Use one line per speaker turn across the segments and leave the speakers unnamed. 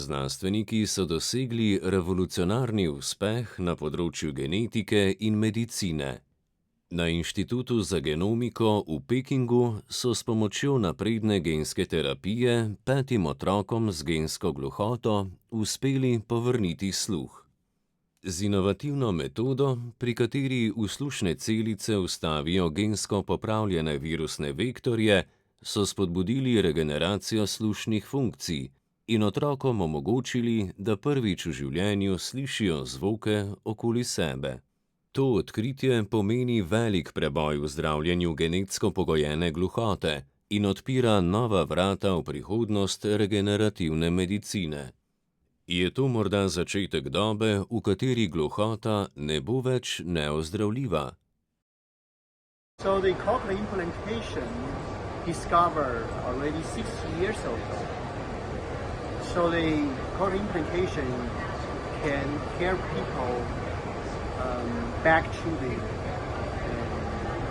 Znanstveniki so dosegli revolucionarni uspeh na področju genetike in medicine. Na Inštitutu za genomiko v Pekingu so s pomočjo napredne genske terapije 5 otrokom z gensko gluhoto uspeli povrniti sluh. Z inovativno metodo, pri kateri v slušne celice vstavijo gensko popravljene virusne vektorje, so spodbudili regeneracijo slušnih funkcij in otrokom omogočili, da prvič v življenju slišijo zvoke okoli sebe. To odkritje pomeni velik preboj v zdravljenju genetsko pogojene gluhote in odpira nova vrata v prihodnost regenerativne medicine. Je to morda začetek dobe, v kateri gluhota ne bo več neozdravljiva?
So the cochlear implantation discovered already 6 years ago. So the cochlear implantation can help people back to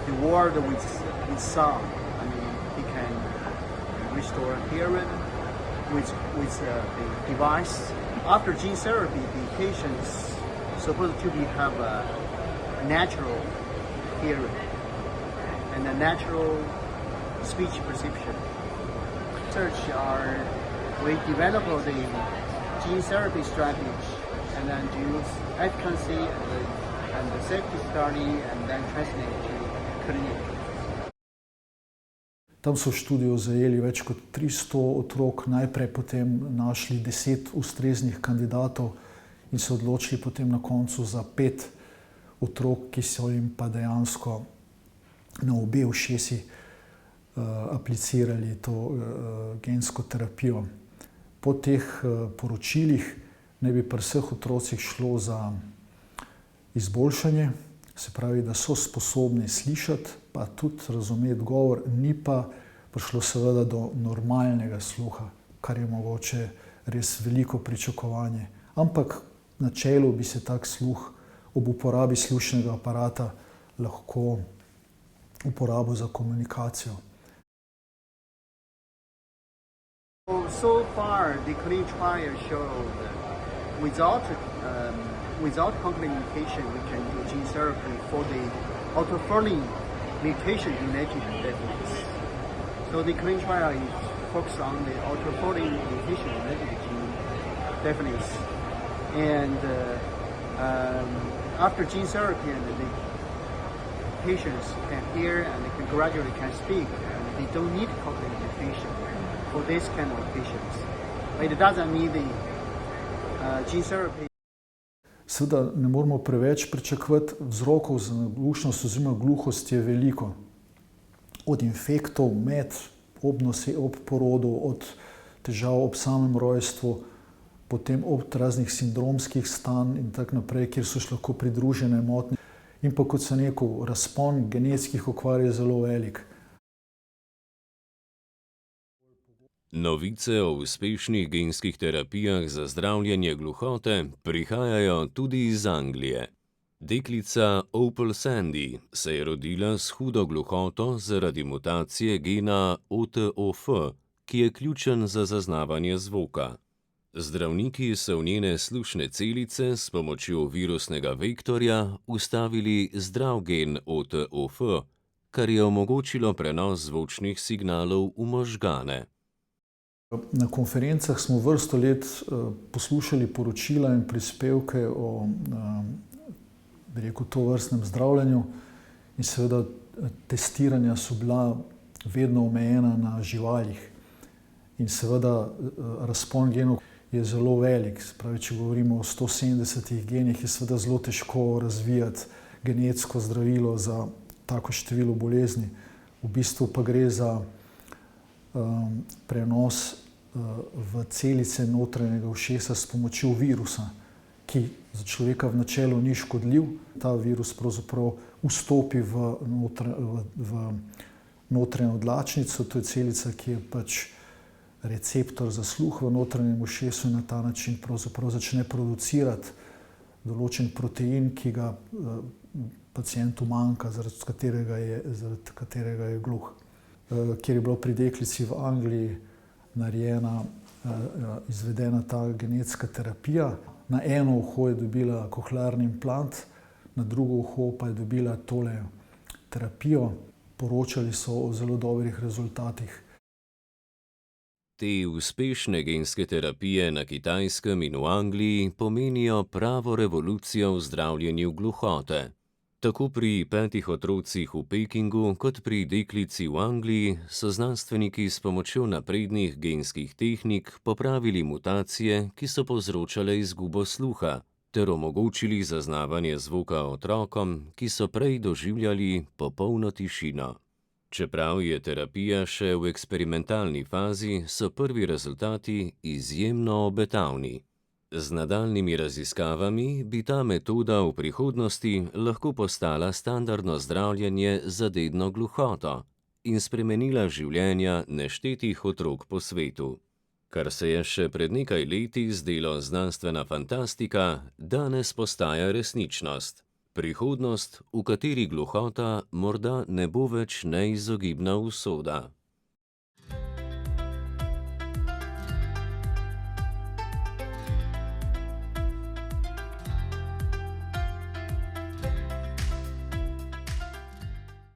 the world with sound. I mean, he can restore hearing with the device. After gene therapy, the patient is supposed to have a natural hearing and a natural speech perception. We developed the gene therapy strategy and then do efficacy and the safety study and then translate to clinic.
Tam so v študiju zajeli več kot 300 otrok, najprej potem našli 10 ustreznih kandidatov in se odločili potem na koncu za 5 otrok, ki so jim pa dejansko na obe ušesi aplicirali to gensko terapijo. Po teh poročilih naj bi pri vseh otrocih šlo za izboljšanje, se pravi, da so sposobni slišati, pa tudi razumeti govor, ni pa prišlo seveda do normalnega sluha, kar je mogoče res veliko pričakovanje. Ampak na načelu bi se tak sluh ob uporabi slušnega aparata lahko uporabil za komunikacijo.
So far, the clinical trial showed without cochlear implantation, we can do gene therapy for the autophoning mutation-related deafness. So the clinical trial is focused on the autophoning mutation-related gene deafness. And after gene therapy, and the patients can hear and they can gradually can speak, and they don't need cochlear implantation for this kind of patients. But it doesn't mean the gene therapy.
Seveda ne moramo preveč pričakovati, vzrokov za naglušnost oziroma gluhost je veliko. Od infektov ob porodu, od težav ob samem rojstvu, potem od raznih sindromskih stanj in tako naprej, kjer so še lahko pridružene motnje. In pa kot sem rekel, razpon genetskih okvar je zelo velik.
Novice o uspešnih genskih terapijah za zdravljenje gluhote prihajajo tudi iz Anglije. Deklica Opal Sandy se je rodila s hudo gluhoto zaradi mutacije gena OTOF, ki je ključen za zaznavanje zvoka. Zdravniki so v njene slušne celice s pomočjo virusnega vektorja vstavili zdrav gen OTOF, kar je omogočilo prenos zvočnih signalov v možgane.
Na konferencah smo vrsto let poslušali poročila in prispevke o tovrstnem zdravljenju in seveda testiranja so bila vedno omejena na živalih. In seveda razpon genov je zelo velik. Pravi, če govorimo o 170 genih, je seveda zelo težko razvijati genetsko zdravilo za tako število bolezni. V bistvu pa gre za prenos v celice notranjega ušesa s pomočjo virusa, ki za človeka v načelu ni škodljiv. Ta virus pravzaprav vstopi v notranjo dlačnico, to je celica, ki je pač receptor za sluh v notranjem ušesu in na ta način pravzaprav začne producirati določen protein, ki ga pacientu manjka, zaradi katerega je gluh. Kjer je bilo pri deklici v Angliji narejena izvedena ta genetska terapija. Na eno uho je dobila kohlearni implant, na drugo uho pa je dobila tole terapijo. Poročali so o zelo dobrih rezultatih.
Te uspešne genske terapije na Kitajskem in v Angliji pomenijo pravo revolucijo v zdravljenju gluhote. Tako pri 5 otrocih v Pekingu kot pri deklici v Angliji so znanstveniki s pomočjo naprednih genskih tehnik popravili mutacije, ki so povzročale izgubo sluha, ter omogočili zaznavanje zvoka otrokom, ki so prej doživljali popolno tišino. Čeprav je terapija še v eksperimentalni fazi, so prvi rezultati izjemno obetavni. Z nadaljnjimi raziskavami bi ta metoda v prihodnosti lahko postala standardno zdravljenje za dedno gluhoto in spremenila življenja neštetih otrok po svetu. Kar se je še pred nekaj leti zdelo znanstvena fantastika, danes postaja resničnost. Prihodnost, v kateri gluhota morda ne bo več neizogibna usoda.